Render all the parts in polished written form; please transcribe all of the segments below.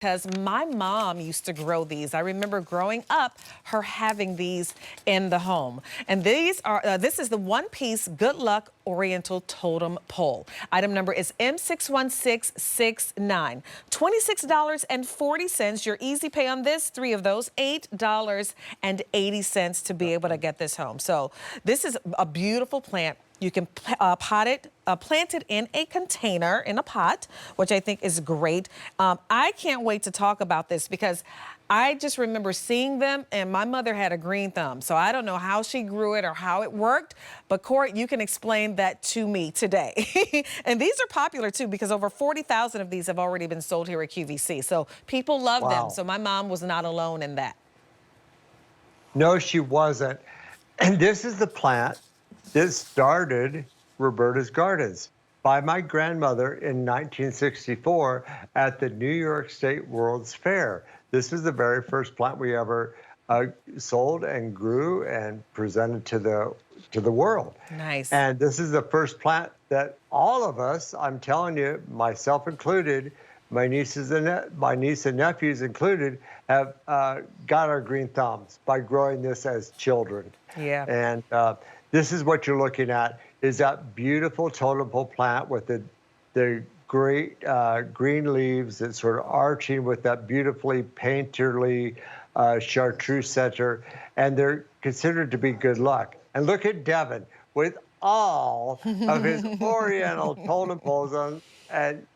because my mom used to grow these. I remember growing up, her having these in the home. And these are, this is the one-piece Good Luck Oriental Totem Pole. Item number is M61669. $26.40. Your easy pay on this, 3 of those, $8.80 to be able to get this home. So this is a beautiful plant. You can plant it in a container, in a pot, which I think is great. I can't wait to talk about this because I just remember seeing them, and my mother had a green thumb. So I don't know how she grew it or how it worked, but Court, you can explain that to me today. And these are popular too because over 40,000 of these have already been sold here at QVC. So people love them. So my mom was not alone in that. No, she wasn't. And this is the plant that started Roberta's Gardens by my grandmother in 1964 at the New York State World's Fair. This was the very first plant we ever sold and grew and presented to the world. Nice. And this is the first plant that all of us, I'm telling you, myself included, my niece and nephews included, have got our green thumbs by growing this as children. Yeah. And this is what you're looking at, is that beautiful totem pole plant with the great green leaves that's sort of arching with that beautifully painterly chartreuse center, and they're considered to be good luck. And look at Devin with all of his Oriental totem poles on, and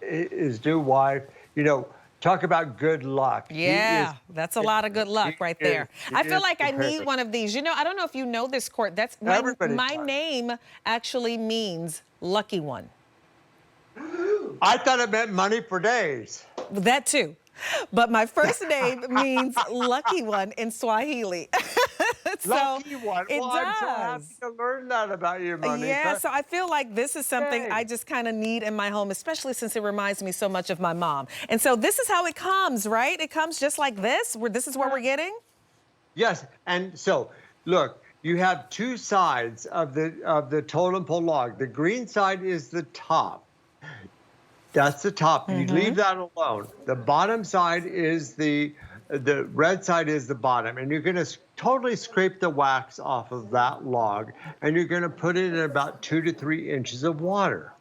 his new wife, you know, talk about good luck. Yeah, that's a lot of good luck right there. I feel like I need one of these. You know, I don't know if you know this, Court. That's my name actually means lucky one. I thought it meant money for days. That too. But my first name means lucky one in Swahili. Lucky one. It well, does. I'm so happy to learn that about you, Monica. Yeah, so I feel like this is something I just kind of need in my home, especially since it reminds me so much of my mom. And so this is how it comes, right? It comes just like this, where this is what we're getting? Yes, and so, look, you have two sides of the totem pole log. The green side is the top. That's the top. You leave that alone. The bottom side is the red side is the bottom, and you're going to totally scrape the wax off of that log, and you're going to put it in about 2 to 3 inches of water.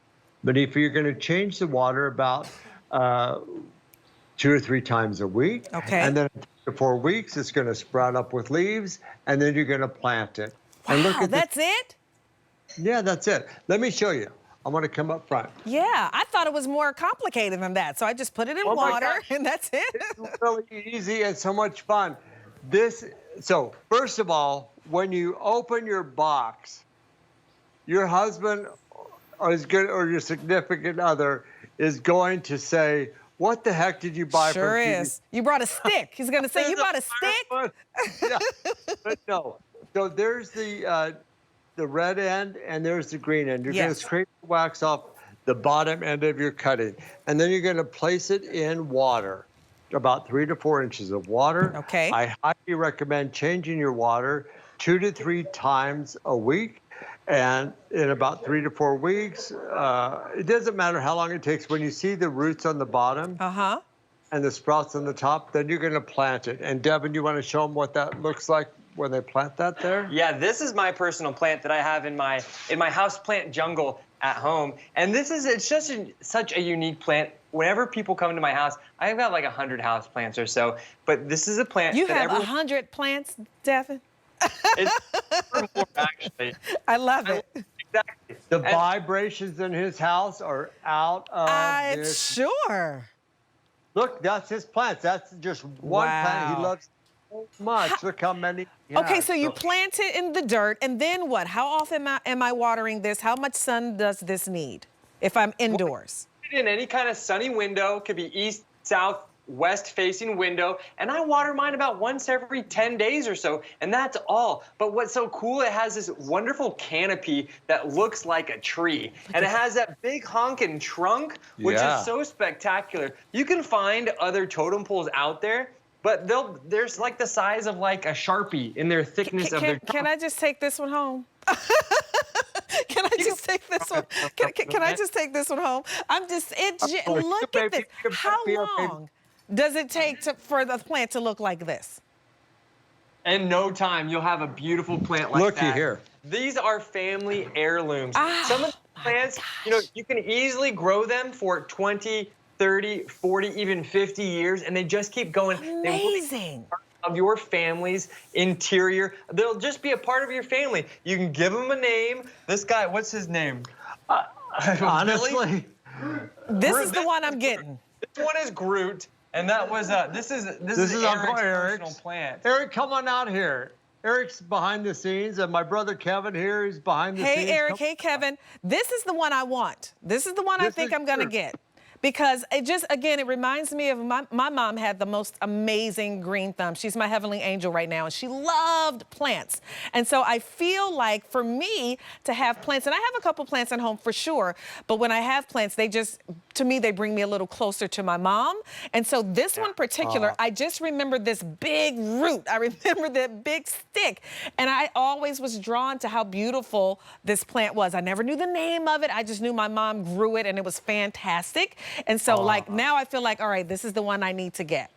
But if you're going to change the water about 2 or 3 times a week, and then in 3 to 4 weeks, it's going to sprout up with leaves, and then you're going to plant it. Wow, and look at that's it? Yeah, that's it. Let me show you. I want to come up front. Yeah, I thought it was more complicated than that. So I just put it in water and that's it. It's really easy and so much fun. So first of all, when you open your box, your husband or your significant other is going to say, "What the heck did you buy?" Sure is. You brought a stick. He's going to say, "You bought a stick?" Yeah, but no. So there's the red end and there's the green end. You're going to scrape the wax off the bottom end of your cutting, and then you're going to place it in water, about 3 to 4 inches of water. Okay. I highly recommend changing your water 2 to 3 times a week, and in about 3 to 4 weeks, it doesn't matter how long it takes. When you see the roots on the bottom and the sprouts on the top, then you're going to plant it. And Devin, you want to show them what that looks like when they plant that there? Yeah, this is my personal plant that I have in my house plant jungle at home. And it's just such a unique plant. Whenever people come to my house, I've got like 100 house plants or so. But this is a plant. You have 100 plants, Devin? It's more, actually. I love it. Exactly. The vibrations in his house are out of this. Sure. Look, that's his plants. That's just one plant he loves so much. Look how many. Okay, so you plant it in the dirt, and then what? How often am I watering this? How much sun does this need if I'm indoors? In any kind of sunny window, could be east, south, west-facing window, and I water mine about once every 10 days or so, and that's all. But what's so cool, it has this wonderful canopy that looks like a tree, and it has that big honking trunk, which is so spectacular. You can find other totem poles out there, but there's like the size of like a Sharpie in their thickness of their trunk. Can I just take this one home? Can I just take this one? Can I just take this one home? I'm just, look at this. How long does it take for the plant to look like this? In no time, you'll have a beautiful plant like that. Looky here. These are family heirlooms. Ah, Some of the plants, you can easily grow them for 20, 30, 40, even 50 years, and they just keep going. Amazing. Of your family's interior. They'll just be a part of your family. You can give them a name. This guy, what's his name? Honestly, This is the one I'm getting. This one is Groot, and that was this is Uncle Eric's Eric's. personal plant. Eric, come on out here. Eric's behind the scenes, and my brother Kevin here is behind the scenes. Hey, Eric. Hey, Kevin. This is the one I want. This is the one I think I'm going to get. Because it just, again, it reminds me of my mom had the most amazing green thumb. She's my heavenly angel right now, and she loved plants. And so I feel like for me to have plants, and I have a couple plants at home for sure, but when I have plants, they just, to me, they bring me a little closer to my mom. And so this one in particular, I just remember this big root. I remember that big stick. And I always was drawn to how beautiful this plant was. I never knew the name of it. I just knew my mom grew it, and it was fantastic. And so, like, now I feel like, all right, this is the one I need to get.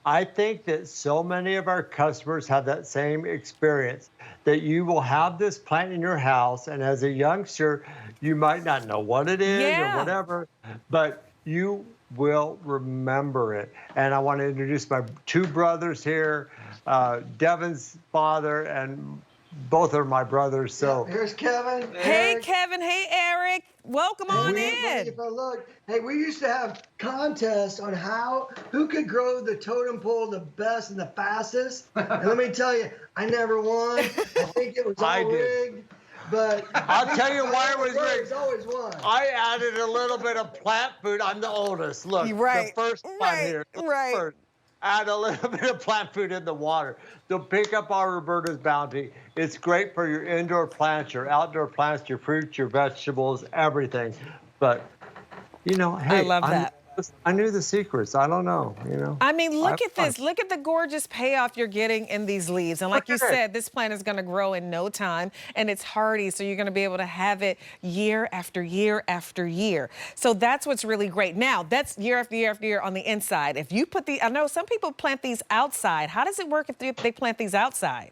I think that so many of our customers have that same experience, that you will have this plant in your house, and as a youngster, you might not know what it is or whatever, but you will remember it. And I want to introduce my two brothers here, Devin's father, and both are my brothers. So here's Kevin. Hey, Eric. Kevin. Hey, Eric. Welcome on in. If I look, hey, we used to have contests on who could grow the totem pole the best and the fastest. And let me tell you, I never won. I think it was all rigged. But I'll tell you why it was rigged. There's always one. I added a little bit of plant food. I'm the oldest. Look, Right, the first one here. right. First. Add a little bit of plant food in the water. They'll pick up our Roberta's Bounty. It's great for your indoor plants, your outdoor plants, your fruits, your vegetables, everything. But, hey, I love that. I knew the secrets. I don't know, I mean, look at this. Look at the gorgeous payoff you're getting in these leaves. And like you said, this plant is going to grow in no time, and it's hardy, so you're going to be able to have it year after year after year. So that's what's really great. Now, that's year after year after year on the inside. If you put I know some people plant these outside. How does it work if they plant these outside?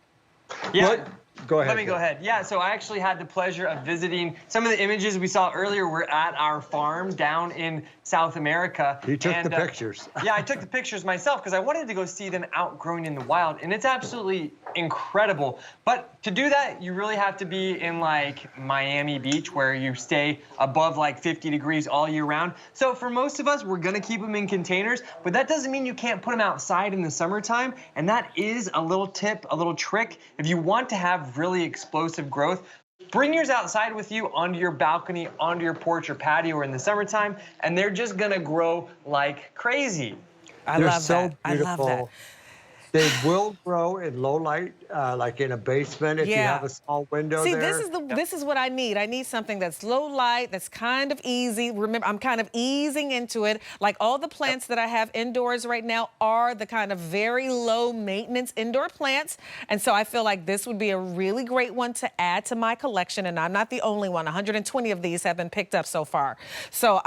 Yeah. Go ahead. Let me go ahead. Yeah, so I actually had the pleasure of visiting some of the images we saw earlier. We're at our farm down in South America. You took the pictures. Yeah, I took the pictures myself because I wanted to go see them outgrowing in the wild, and it's absolutely incredible. But to do that, you really have to be in like Miami Beach, where you stay above like 50 degrees all year round. So for most of us, we're gonna keep them in containers, but that doesn't mean you can't put them outside in the summertime. And that is a little tip, a little trick. If you want to have really explosive growth, bring yours outside with you onto your balcony, onto your porch or patio in the summertime, and they're just gonna grow like crazy. They're so beautiful. I love that. They will grow in low light, like in a basement if you have a small window there. This is what I need. I need something that's low light, that's kind of easy. Remember, I'm kind of easing into it. Like all the plants that I have indoors right now are the kind of very low maintenance indoor plants. And so I feel like this would be a really great one to add to my collection. And I'm not the only one. 120 of these have been picked up so far. So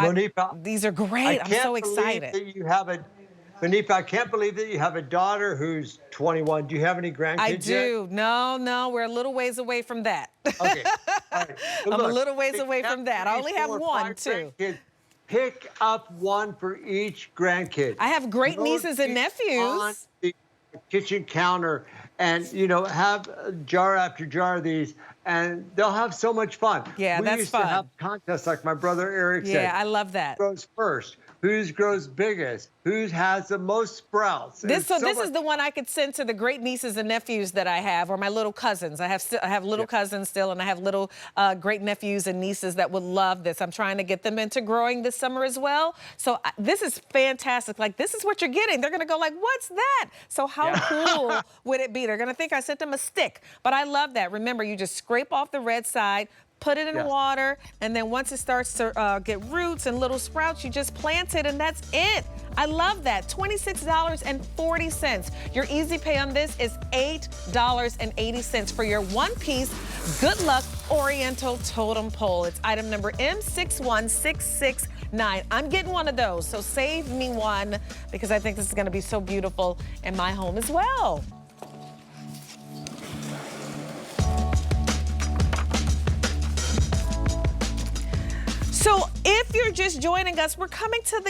these are great. I'm so excited. Monifa, I can't believe that you have a daughter who's 21. Do you have any grandkids I do. Yet? No, we're a little ways away from that. Okay. All right. I'm a little ways away from that. I only have one, too. Pick up one for each grandkid. I have great nieces and nephews. On the kitchen counter and, have jar after jar of these, and they'll have so much fun. Yeah, that's fun. We used to have contests like my brother Eric said. Yeah, I love that. Who grows first? Whose grows biggest? Who has the most sprouts? This is the one I could send to the great nieces and nephews that I have, or my little cousins. I have little cousins still, and I have little great nephews and nieces that would love this. I'm trying to get them into growing this summer as well. So this is fantastic. Like, this is what you're getting. They're gonna go like, what's that? So how cool would it be? They're gonna think I sent them a stick. But I love that. Remember, you just scrape off the red side, put it in water, and then once it starts to get roots and little sprouts, you just plant it, and that's it. I love that. $26.40. Your easy pay on this is $8.80 for your one-piece Good Luck Oriental Totem Pole. It's item number M6166 9. I'm getting one of those, so save me one because I think this is going to be so beautiful in my home as well. So if you're just joining us, we're coming to the